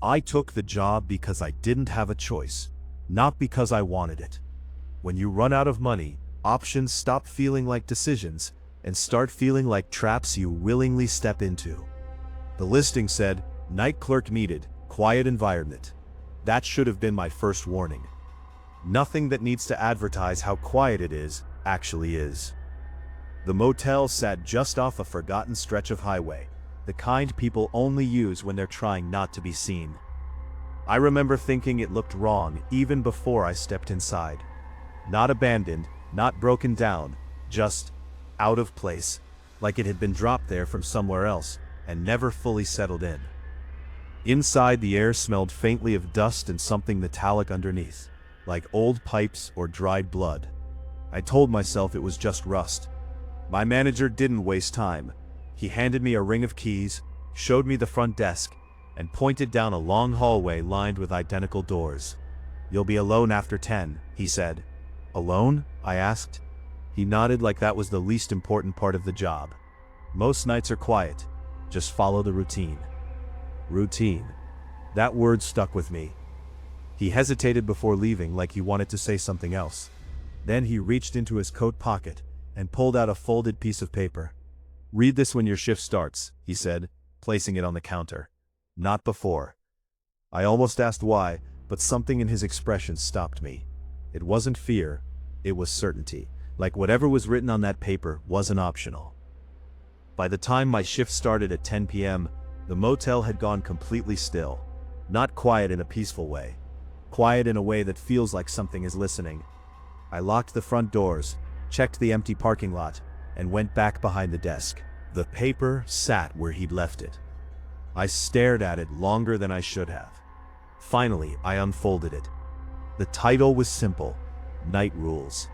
I took the job because I didn't have a choice, not because I wanted it. When you run out of money, options stop feeling like decisions and start feeling like traps you willingly step into. The listing said, "Night clerk needed, quiet environment." That should have been my first warning. Nothing that needs to advertise how quiet it is actually is. The motel sat just off a forgotten stretch of highway, the kind people only use when they're trying not to be seen. I remember thinking it looked wrong even before I stepped inside. Not abandoned, not broken down, just out of place, like it had been dropped there from somewhere else and never fully settled in. Inside, the air smelled faintly of dust and something metallic underneath, like old pipes or dried blood. I told myself it was just rust. My manager didn't waste time. He handed me a ring of keys, showed me the front desk, and pointed down a long hallway lined with identical doors. "You'll be alone after 10, he said. "Alone?" I asked. He nodded like that was the least important part of the job. "Most nights are quiet. Just follow the routine." Routine. That word stuck with me. He hesitated before leaving, like he wanted to say something else. Then he reached into his coat pocket and pulled out a folded piece of paper. "Read this when your shift starts," he said, placing it on the counter. "Not before." I almost asked why, but something in his expression stopped me. It wasn't fear, it was certainty, like whatever was written on that paper wasn't optional. By the time my shift started at 10 p.m., the motel had gone completely still. Not quiet in a peaceful way. Quiet in a way that feels like something is listening. I locked the front doors, checked the empty parking lot, and went back behind the desk. The paper sat where he'd left it. I stared at it longer than I should have. Finally, I unfolded it. The title was simple: Night Rules.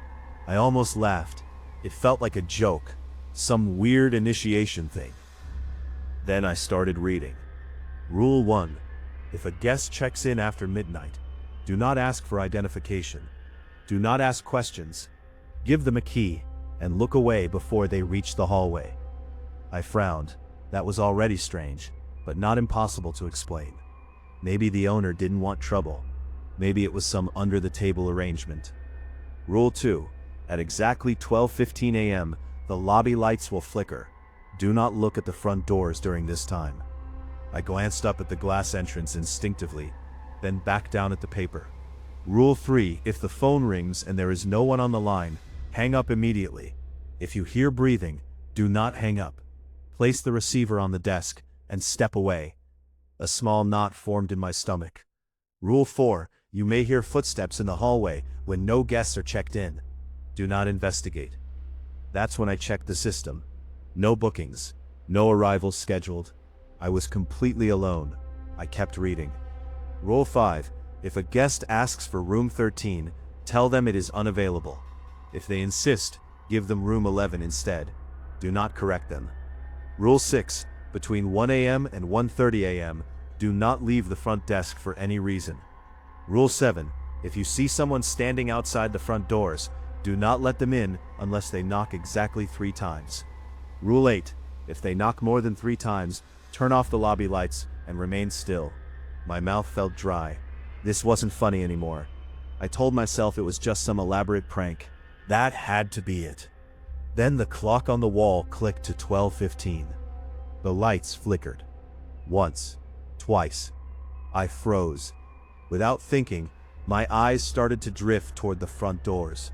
I almost laughed. It felt like a joke, some weird initiation thing. Then I started reading. Rule 1. If a guest checks in after midnight, do not ask for identification. Do not ask questions. Give them a key and look away before they reach the hallway. I frowned. That was already strange, but not impossible to explain. Maybe the owner didn't want trouble. Maybe it was some under-the-table arrangement. Rule 2. At exactly 12:15 a.m., the lobby lights will flicker. Do not look at the front doors during this time. I glanced up at the glass entrance instinctively, then back down at the paper. Rule 3. If the phone rings and there is no one on the line, hang up immediately. If you hear breathing, do not hang up. Place the receiver on the desk and step away. A small knot formed in my stomach. Rule 4. You may hear footsteps in the hallway when no guests are checked in. Do not investigate. That's when I checked the system. No bookings, no arrivals scheduled. I was completely alone. I kept reading. Rule 5. If a guest asks for room 13, tell them it is unavailable. If they insist, give them room 11 instead. Do not correct them. Rule 6. Between 1 a.m. and 1:30 a.m., do not leave the front desk for any reason. Rule 7. If you see someone standing outside the front doors, do not let them in unless they knock exactly 3 times. Rule 8. If they knock more than 3 times, turn off the lobby lights and remain still. My mouth felt dry. This wasn't funny anymore. I told myself it was just some elaborate prank. That had to be it. Then the clock on the wall clicked to 12:15. The lights flickered. Once, twice. I froze. Without thinking, my eyes started to drift toward the front doors.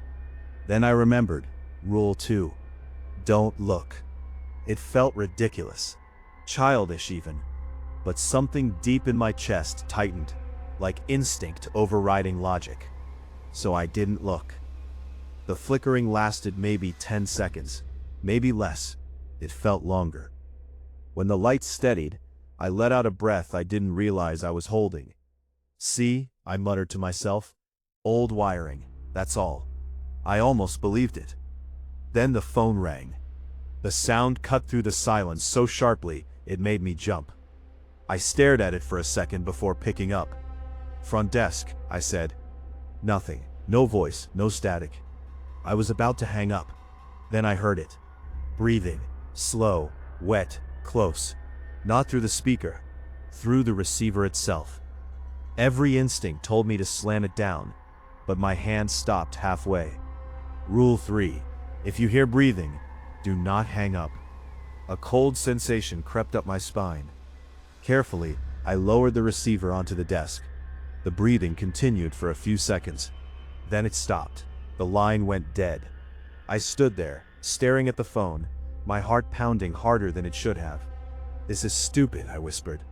Then I remembered. Rule 2. Don't look. It felt ridiculous. Childish even. But something deep in my chest tightened, like instinct overriding logic. So I didn't look. The flickering lasted maybe 10 seconds, maybe less. It felt longer. When the lights steadied, I let out a breath I didn't realize I was holding. "See," I muttered to myself. "Old wiring, that's all." I almost believed it. Then the phone rang. The sound cut through the silence so sharply it made me jump. I stared at it for a second before picking up. "Front desk," I said. Nothing. No voice, no static. I was about to hang up. Then I heard it. Breathing. Slow, wet, close. Not through the speaker. Through the receiver itself. Every instinct told me to slam it down, but my hand stopped halfway. Rule 3. If you hear breathing, do not hang up. A cold sensation crept up my spine. Carefully, I lowered the receiver onto the desk. The breathing continued for a few seconds. Then it stopped. The line went dead. I stood there, staring at the phone, my heart pounding harder than it should have. "This is stupid," I whispered.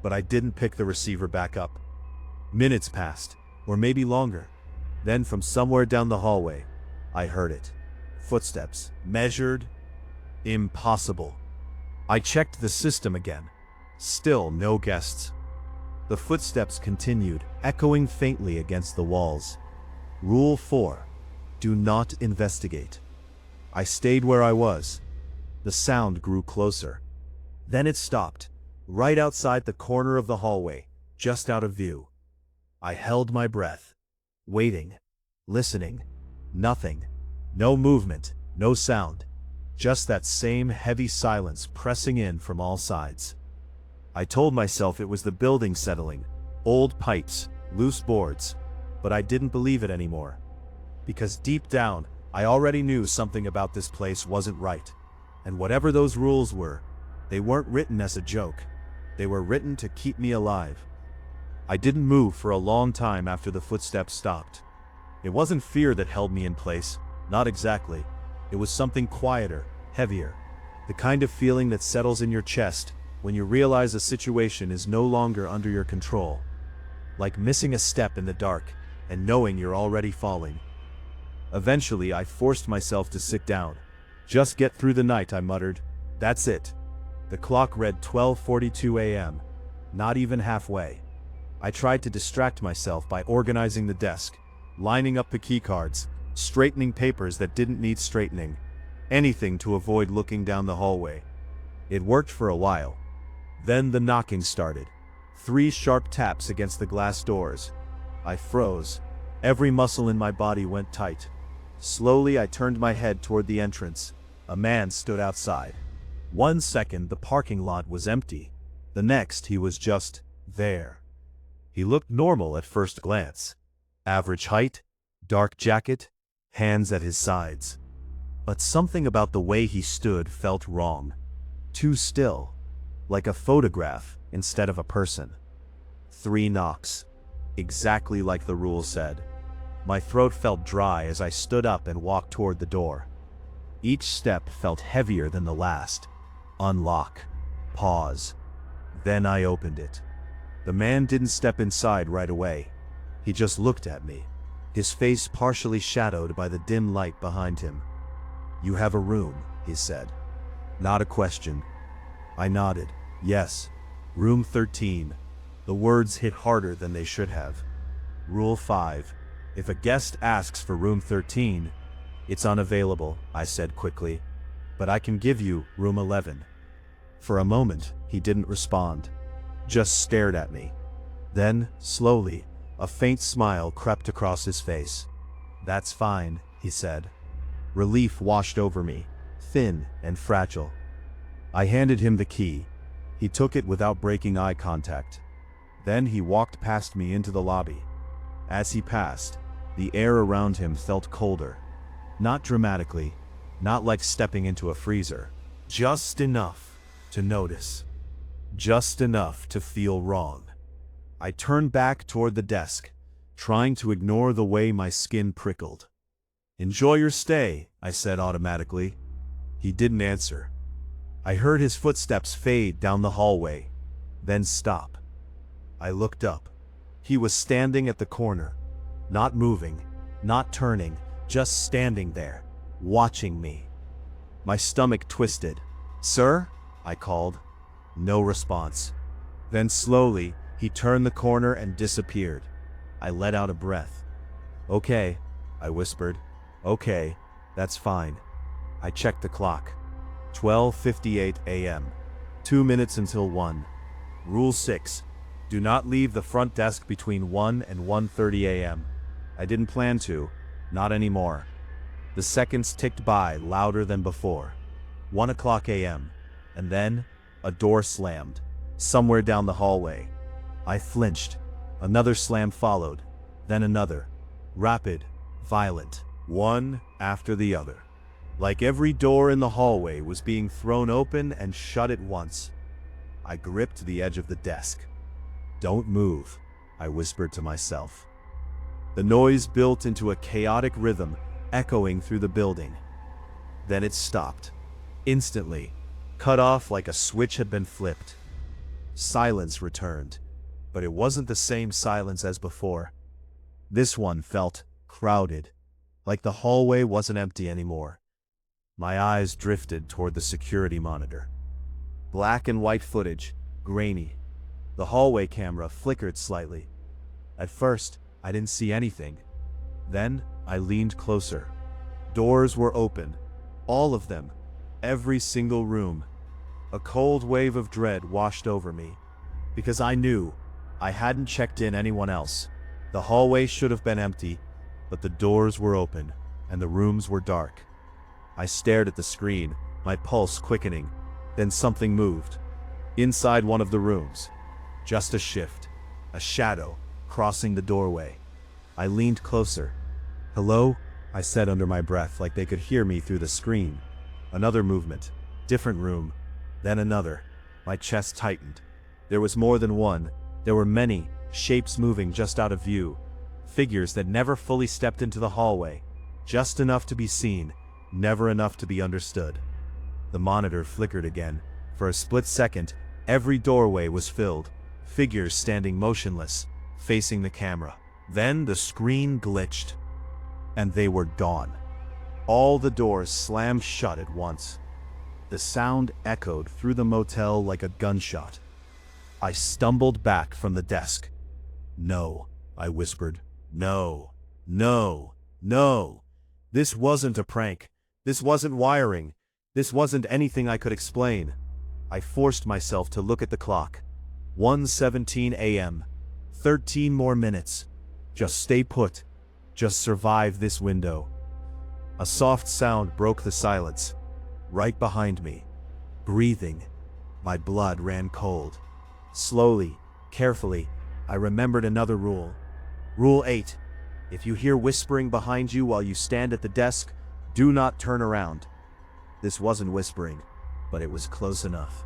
But I didn't pick the receiver back up. Minutes passed, or maybe longer. Then from somewhere down the hallway, I heard it. Footsteps. Measured. Impossible. I checked the system again. Still no guests. The footsteps continued, echoing faintly against the walls. Rule 4. Do not investigate. I stayed where I was. The sound grew closer. Then it stopped, right outside the corner of the hallway, just out of view. I held my breath, waiting, listening. Nothing. No movement, no sound. Just that same heavy silence pressing in from all sides. I told myself it was the building settling, old pipes, loose boards, but I didn't believe it anymore. Because deep down, I already knew something about this place wasn't right. And whatever those rules were, they weren't written as a joke. They were written to keep me alive. I didn't move for a long time after the footsteps stopped. It wasn't fear that held me in place, not exactly. It was something quieter, heavier. The kind of feeling that settles in your chest when you realize a situation is no longer under your control. Like missing a step in the dark and knowing you're already falling. Eventually, I forced myself to sit down. "Just get through the night," I muttered. "That's it." The clock read 12:42 a.m., not even halfway. I tried to distract myself by organizing the desk, lining up the keycards, straightening papers that didn't need straightening, anything to avoid looking down the hallway. It worked for a while. Then the knocking started. 3 sharp taps against the glass doors. I froze. Every muscle in my body went tight. Slowly, I turned my head toward the entrance. A man stood outside. 1 second, the parking lot was empty. The next, he was just there. He looked normal at first glance. Average height, dark jacket, hands at his sides. But something about the way he stood felt wrong. Too still. Like a photograph instead of a person. 3 knocks. Exactly like the rule said. My throat felt dry as I stood up and walked toward the door. Each step felt heavier than the last. Unlock. Pause. Then I opened it. The man didn't step inside right away. He just looked at me, his face partially shadowed by the dim light behind him. "You have a room," he said. Not a question. I nodded. "Yes. Room 13. The words hit harder than they should have. Rule 5. If a guest asks for room 13, it's unavailable, I said quickly. But I can give you room 11. For a moment, he didn't respond. Just stared at me. Then, slowly, a faint smile crept across his face. "That's fine," he said. Relief washed over me, thin and fragile. I handed him the key. He took it without breaking eye contact. Then he walked past me into the lobby. As he passed, the air around him felt colder. Not dramatically, not like stepping into a freezer. Just enough to notice. Just enough to feel wrong. I turned back toward the desk, trying to ignore the way my skin prickled. "Enjoy your stay," I said automatically. He didn't answer. I heard his footsteps fade down the hallway, then stop. I looked up. He was standing at the corner, not moving, not turning, just standing there, watching me. My stomach twisted. "Sir?" I called. No response. Then slowly, he turned the corner and disappeared. I let out a breath. "Okay," I whispered. "Okay, that's fine." I checked the clock. 12:58 a.m. 2 minutes until 1. Rule 6. Do not leave the front desk between 1 and 1:30 a.m. I didn't plan to, not anymore. The seconds ticked by louder than before. 1 o'clock a.m. And then, a door slammed, somewhere down the hallway. I flinched, Another slam followed, then another. Rapid, violent, one after the other. Like every door in the hallway was being thrown open and shut at once. I gripped the edge of the desk. "Don't move," I whispered to myself. The noise built into a chaotic rhythm, echoing through the building. Then it stopped. Instantly, cut off like a switch had been flipped. Silence returned, but it wasn't the same silence as before. This one felt crowded, like the hallway wasn't empty anymore. My eyes drifted toward the security monitor. Black and white footage, grainy. The hallway camera flickered slightly. At first, I didn't see anything. Then, I leaned closer. Doors were open. All of them. Every single room. A cold wave of dread washed over me. Because I knew I hadn't checked in anyone else. The hallway should have been empty, but the doors were open, and the rooms were dark. I stared at the screen, my pulse quickening. Then something moved. Inside one of the rooms. Just a shift. A shadow, crossing the doorway. I leaned closer. "Hello?" I said under my breath, like they could hear me through the screen. Another movement. Different room. Then another. My chest tightened. There was more than one. There were many, shapes moving just out of view. Figures that never fully stepped into the hallway. Just enough to be seen, never enough to be understood. The monitor flickered again. For a split second, every doorway was filled. Figures standing motionless, facing the camera. Then the screen glitched. And they were gone. All the doors slammed shut at once. The sound echoed through the motel like a gunshot. I stumbled back from the desk. "No," I whispered. "No, no, no. This wasn't a prank. This wasn't wiring. This wasn't anything I could explain." I forced myself to look at the clock. 1:17 a.m. 13 more minutes. Just stay put. Just survive this window. A soft sound broke the silence. Right behind me. Breathing. My blood ran cold. Slowly, carefully, I remembered another rule. Rule 8. If you hear whispering behind you while you stand at the desk, do not turn around. This wasn't whispering, but it was close enough.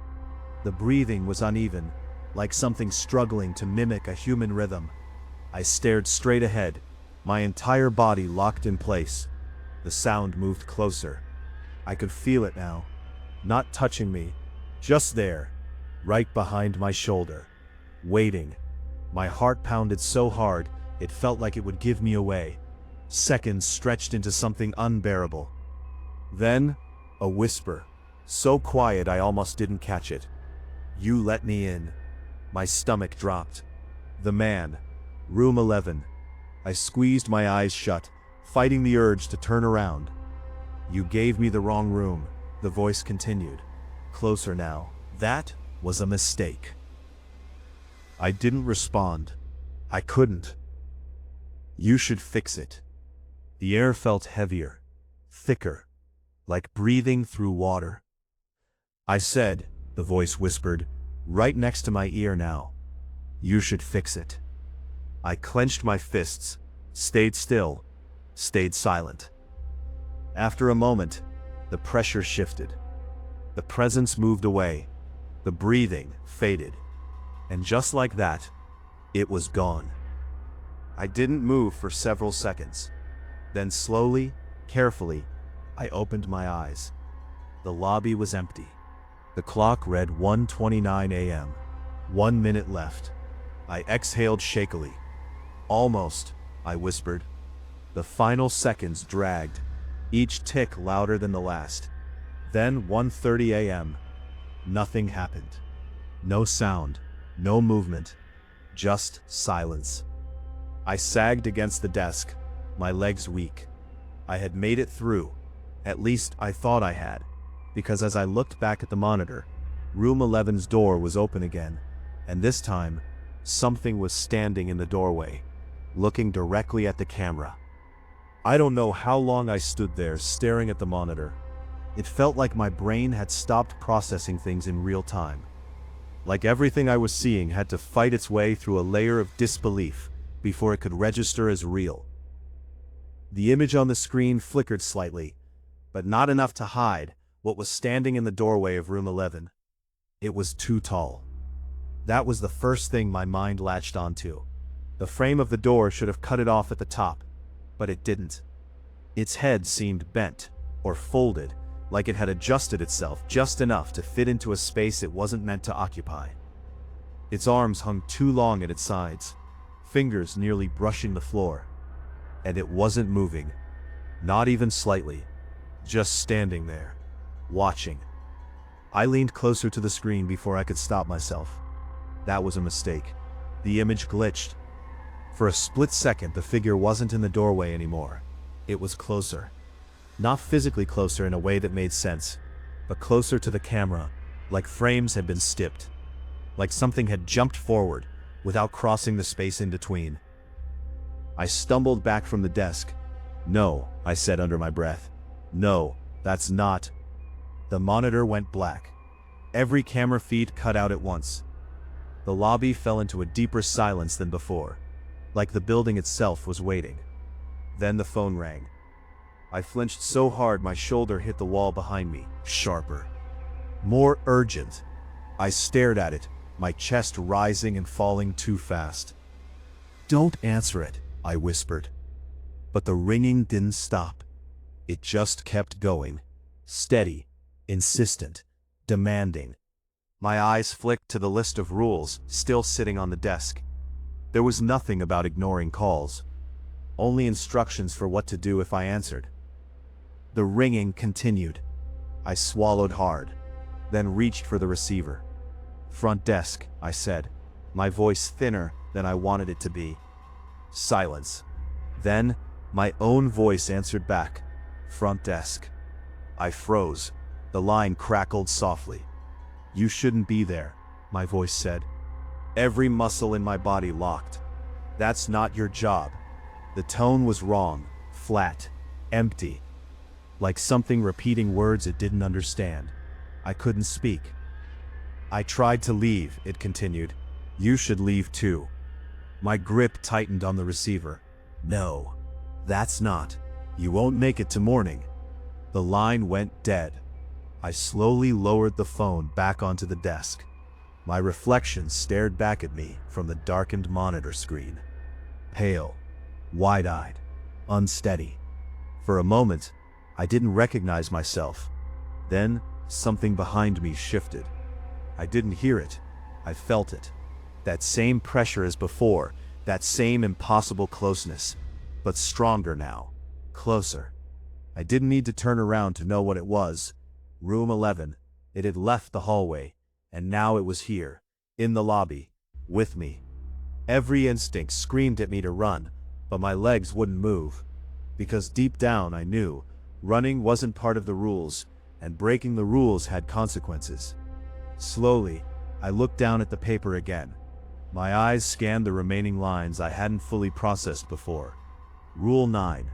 The breathing was uneven, like something struggling to mimic a human rhythm. I stared straight ahead, my entire body locked in place. The sound moved closer. I could feel it now, not touching me, just there, right behind my shoulder, waiting. My heart pounded so hard, it felt like it would give me away. Seconds stretched into something unbearable. Then, a whisper, so quiet I almost didn't catch it. "You let me in." My stomach dropped. The man. Room 11. I squeezed my eyes shut, fighting the urge to turn around. "You gave me the wrong room," the voice continued. Closer now. "That was a mistake." I didn't respond. I couldn't. "You should fix it." The air felt heavier, thicker, like breathing through water. I said, the voice whispered, right next to my ear now. "You should fix it." I clenched my fists, stayed still, stayed silent. After a moment, the pressure shifted. The presence moved away. The breathing faded. And just like that, it was gone. I didn't move for several seconds. Then slowly, carefully, I opened my eyes. The lobby was empty. The clock read 1:29 a.m. 1 minute left. I exhaled shakily. "Almost," I whispered. The final seconds dragged, each tick louder than the last. Then 1:30 a.m. Nothing happened. No sound, no movement, just silence. I sagged against the desk, my legs weak. I had made it through. At least I thought I had, because as I looked back at the monitor, room 11's door was open again, and this time, something was standing in the doorway, looking directly at the camera. I don't know how long I stood there staring at the monitor. It felt like my brain had stopped processing things in real time. Like everything I was seeing had to fight its way through a layer of disbelief before it could register as real. The image on the screen flickered slightly, but not enough to hide what was standing in the doorway of room 11. It was too tall. That was the first thing my mind latched onto. The frame of the door should have cut it off at the top, but it didn't. Its head seemed bent, or folded, like it had adjusted itself just enough to fit into a space it wasn't meant to occupy. Its arms hung too long at its sides, fingers nearly brushing the floor. And it wasn't moving, not even slightly, just standing there, watching. I leaned closer to the screen before I could stop myself. That was a mistake. The image glitched. For a split second, the figure wasn't in the doorway anymore. It was closer. Not physically closer in a way that made sense, but closer to the camera, like frames had been snipped. Like something had jumped forward without crossing the space in between. I stumbled back from the desk. "No," I said under my breath. "No, that's not." The monitor went black. Every camera feed cut out at once. The lobby fell into a deeper silence than before, like the building itself was waiting. Then the phone rang. I flinched so hard my shoulder hit the wall behind me, sharper. More urgent. I stared at it, my chest rising and falling too fast. "Don't answer it," I whispered. But the ringing didn't stop. It just kept going. Steady, insistent, demanding. My eyes flicked to the list of rules still sitting on the desk. There was nothing about ignoring calls. Only instructions for what to do if I answered. The ringing continued. I swallowed hard, then reached for the receiver. "Front desk," I said, my voice thinner than I wanted it to be. Silence. Then, my own voice answered back. "Front desk." I froze. The line crackled softly. "You shouldn't be there," my voice said. Every muscle in my body locked. "That's not your job." The tone was wrong, flat, empty. Like something repeating words it didn't understand. I couldn't speak. "I tried to leave," it continued. "You should leave too." My grip tightened on the receiver. "No, that's not. You won't make it to morning." The line went dead. I slowly lowered the phone back onto the desk. My reflection stared back at me from the darkened monitor screen. Pale, wide-eyed, unsteady. For a moment, I didn't recognize myself. Then, something behind me shifted. I didn't hear it. I felt it. That same pressure as before, that same impossible closeness, but stronger now, closer. I didn't need to turn around to know what it was. Room 11. It had left the hallway, and now it was here, in the lobby, with me. Every instinct screamed at me to run, but my legs wouldn't move. Because deep down I knew, running wasn't part of the rules, and breaking the rules had consequences. Slowly, I looked down at the paper again. My eyes scanned the remaining lines I hadn't fully processed before. Rule 9.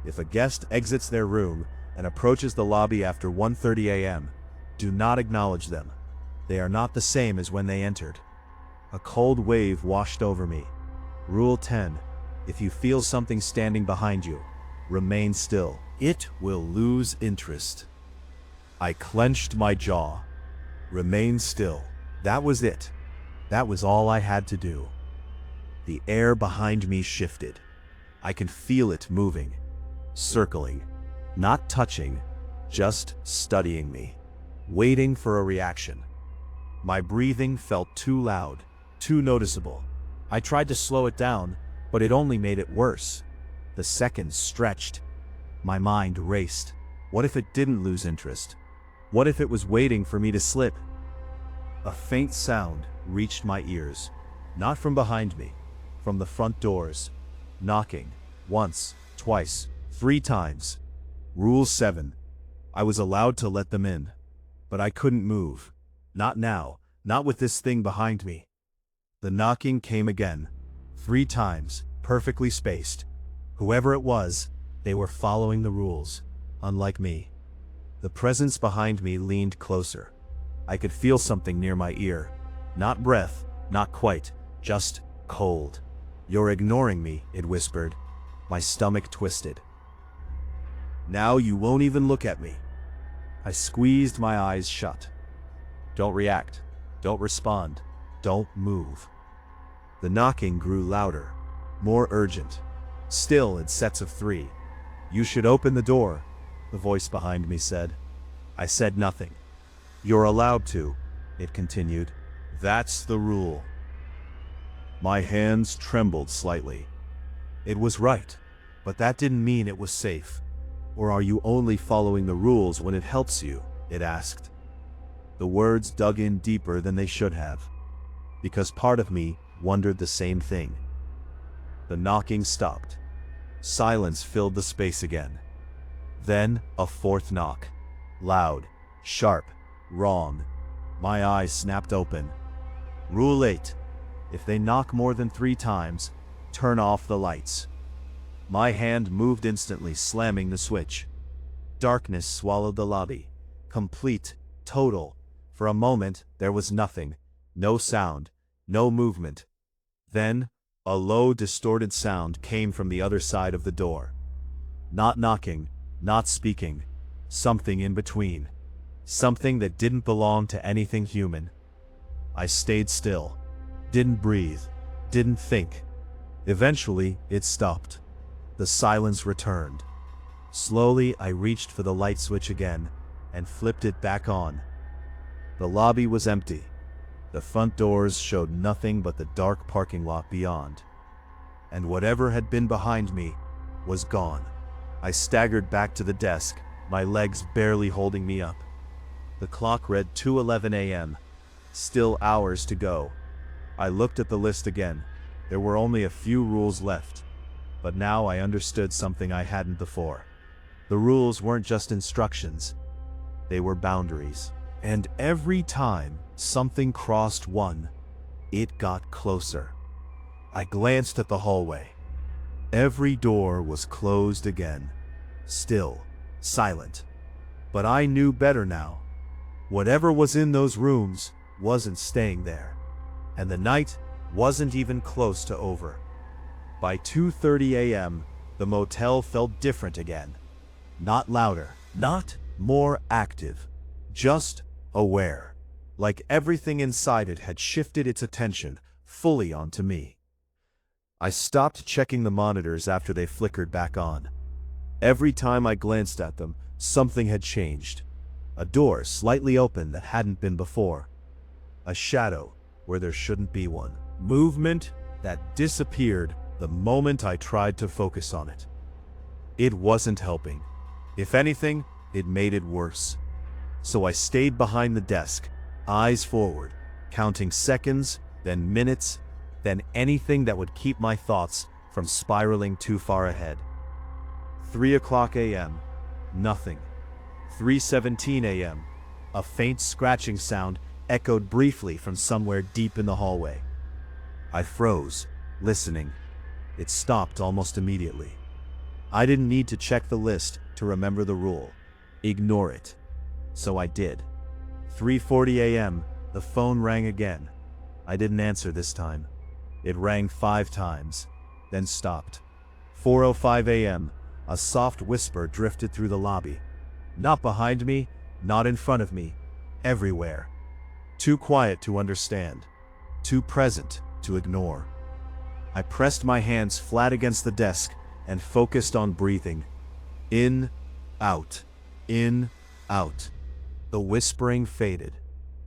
If a guest exits their room and approaches the lobby after 1:30 a.m., do not acknowledge them. They are not the same as when they entered. A cold wave washed over me. Rule 10. If you feel something standing behind you, remain still. It will lose interest. I clenched my jaw. Remain still. That was it. That was all I had to do. The air behind me shifted. I could feel it moving, circling, not touching, just studying me, waiting for a reaction. My breathing felt too loud, too noticeable. I tried to slow it down, but it only made it worse. The seconds stretched. My mind raced. What if it didn't lose interest? What if it was waiting for me to slip? A faint sound reached my ears, not from behind me, from the front doors. Knocking, once, twice, 3 times. Rule 7. I was allowed to let them in, but I couldn't move. Not now, not with this thing behind me. The knocking came again, 3 times, perfectly spaced. Whoever it was, they were following the rules, unlike me. The presence behind me leaned closer. I could feel something near my ear, Not breath, not quite, just cold. "You're ignoring me," it whispered. My stomach twisted. "Now you won't even look at me." I squeezed my eyes shut. "Don't react. Don't respond. Don't move." The knocking grew louder, more urgent, still in sets of 3. "You should open the door," the voice behind me said. I said nothing. "You're allowed to," it continued. "That's the rule." My hands trembled slightly. It was right, but that didn't mean it was safe. "Or are you only following the rules when it helps you?" it asked. The words dug in deeper than they should have, because part of me wondered the same thing. The knocking stopped. Silence filled the space again. Then a fourth knock. Loud, sharp, wrong. My eyes snapped open. "Rule 8. If they knock more than 3 times, turn off the lights." My hand moved instantly, slamming the switch. Darkness swallowed the lobby. Complete, total. For a moment, there was nothing. No sound, no movement. Then, a low, distorted sound came from the other side of the door. Not knocking, not speaking. Something in between. Something that didn't belong to anything human. I stayed still. Didn't breathe. Didn't think. Eventually, it stopped. The silence returned. Slowly, I reached for the light switch again and flipped it back on. The lobby was empty. The front doors showed nothing but the dark parking lot beyond. And whatever had been behind me was gone. I staggered back to the desk, my legs barely holding me up. The clock read 2:11 a.m. Still hours to go. I looked at the list again. There were only a few rules left. But now I understood something I hadn't before. The rules weren't just instructions. They were boundaries. And every time something crossed one, it got closer. I glanced at the hallway. Every door was closed again. Still, silent. But I knew better now. Whatever was in those rooms wasn't staying there. And the night wasn't even close to over. By 2:30 a.m., the motel felt different again. Not louder, not more active, just aware. Like everything inside it had shifted its attention fully onto me. I stopped checking the monitors after they flickered back on. Every time I glanced at them, something had changed. A door slightly open that hadn't been before. A shadow where there shouldn't be one. Movement that disappeared the moment I tried to focus on it. It wasn't helping. If anything, it made it worse. So I stayed behind the desk, eyes forward, counting seconds, then minutes, then anything that would keep my thoughts from spiraling too far ahead. 3:00 a.m. Nothing. 3:17 a.m. A faint scratching sound echoed briefly from somewhere deep in the hallway. I froze, listening. It stopped almost immediately. I didn't need to check the list to remember the rule. Ignore it. So I did. 3:40 a.m., the phone rang again. I didn't answer this time. It rang 5 times, then stopped. 4:05 a.m., a soft whisper drifted through the lobby. Not behind me, not in front of me, everywhere. Too quiet to understand, too present to ignore. I pressed my hands flat against the desk and focused on breathing. In, out, in, out. The whispering faded.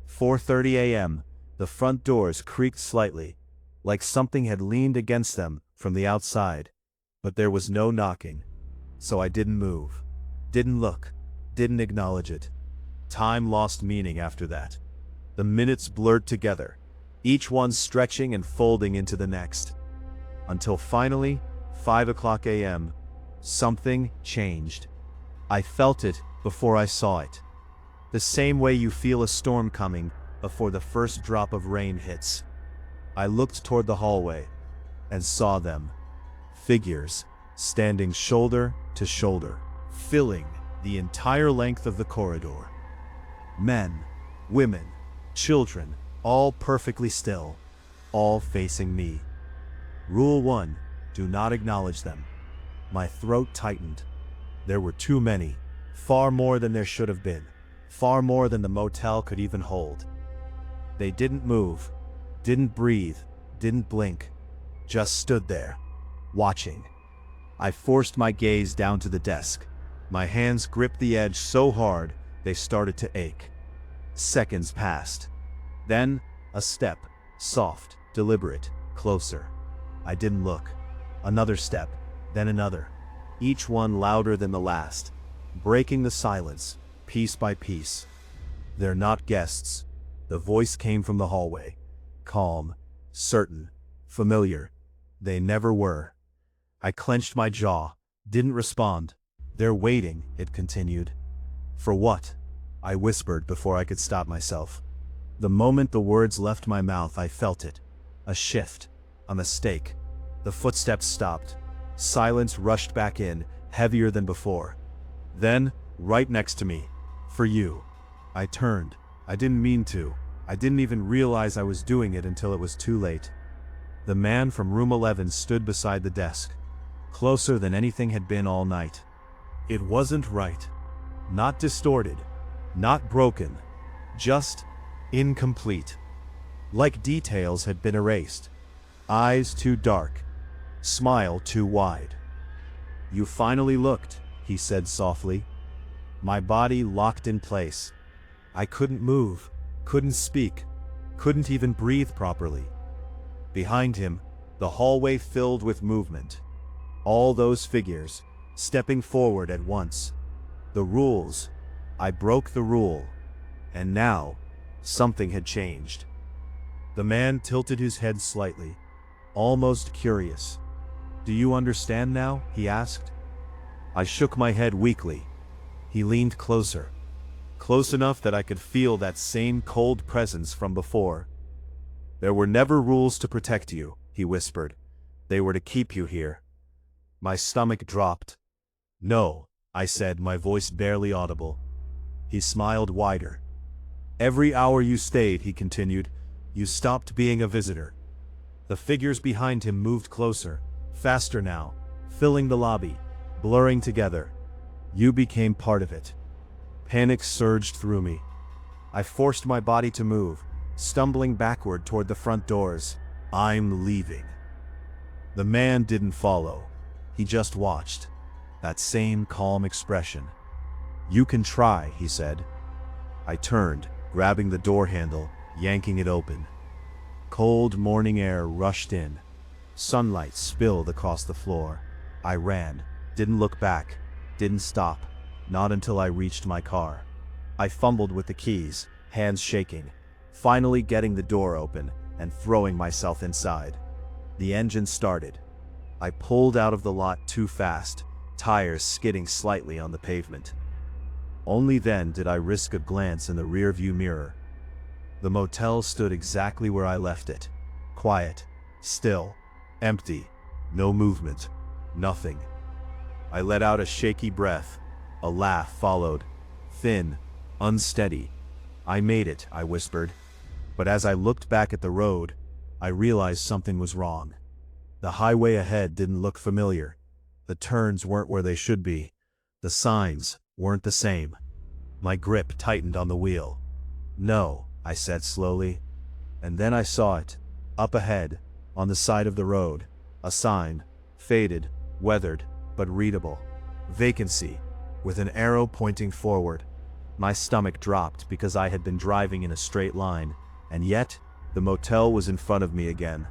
4:30 a.m., the front doors creaked slightly, like something had leaned against them from the outside. But there was no knocking, so I didn't move, didn't look, didn't acknowledge it. Time lost meaning after that. The minutes blurred together, each one stretching and folding into the next. Until finally, 5:00 a.m., something changed. I felt it before I saw it. The same way you feel a storm coming before the first drop of rain hits. I looked toward the hallway and saw them. Figures standing shoulder to shoulder, filling the entire length of the corridor. Men, women, children, all perfectly still, all facing me. Rule 1, do not acknowledge them. My throat tightened. There were too many, far more than there should have been, far more than the motel could even hold. They didn't move, didn't breathe, didn't blink, just stood there, watching. I forced my gaze down to the desk. My hands gripped the edge so hard, they started to ache. Seconds passed. Then, a step, soft, deliberate, closer. I didn't look. Another step, then another, each one louder than the last, breaking the silence, piece by piece. They're not guests. The voice came from the hallway. Calm, certain, familiar. They never were. I clenched my jaw, didn't respond. They're waiting, it continued. For what? I whispered before I could stop myself. The moment the words left my mouth, I felt it. A shift, a mistake. The footsteps stopped. Silence rushed back in, heavier than before. Then, right next to me, for you. I turned. I didn't mean to. I didn't even realize I was doing it until it was too late. The man from room 11 stood beside the desk, closer than anything had been all night. It wasn't right. Not distorted. Not broken. Just incomplete. Like details had been erased. Eyes too dark. Smile too wide. You finally looked, he said softly. My body locked in place. I couldn't move, couldn't speak, couldn't even breathe properly. Behind him, the hallway filled with movement. All those figures, stepping forward at once. The rules. I broke the rule. And now, something had changed. The man tilted his head slightly, almost curious. Do you understand now? He asked. I shook my head weakly. He leaned closer. Close enough that I could feel that same cold presence from before. There were never rules to protect you, he whispered. They were to keep you here. My stomach dropped. No, I said, my voice barely audible. He smiled wider. Every hour you stayed, he continued, you stopped being a visitor. The figures behind him moved closer, faster now, filling the lobby, blurring together. You became part of it. Panic surged through me. I forced my body to move, stumbling backward toward the front doors. I'm leaving. The man didn't follow. He just watched. That same calm expression. You can try, he said. I turned, grabbing the door handle, yanking it open. Cold morning air rushed in. Sunlight spilled across the floor. I ran, didn't look back, didn't stop, not until I reached my car. I fumbled with the keys, hands shaking, finally getting the door open and throwing myself inside. The engine started. I pulled out of the lot too fast, tires skidding slightly on the pavement. Only then did I risk a glance in the rearview mirror. The motel stood exactly where I left it. Quiet, still, empty, no movement, nothing. I let out a shaky breath. A laugh followed, thin, unsteady. I made it, I whispered. But as I looked back at the road, I realized something was wrong. The highway ahead didn't look familiar. The turns weren't where they should be. The signs weren't the same. My grip tightened on the wheel. No, I said slowly. And then I saw it, up ahead, on the side of the road. A sign, faded, weathered, but readable. Vacancy, with an arrow pointing forward. My stomach dropped because I had been driving in a straight line, and yet, the motel was in front of me again.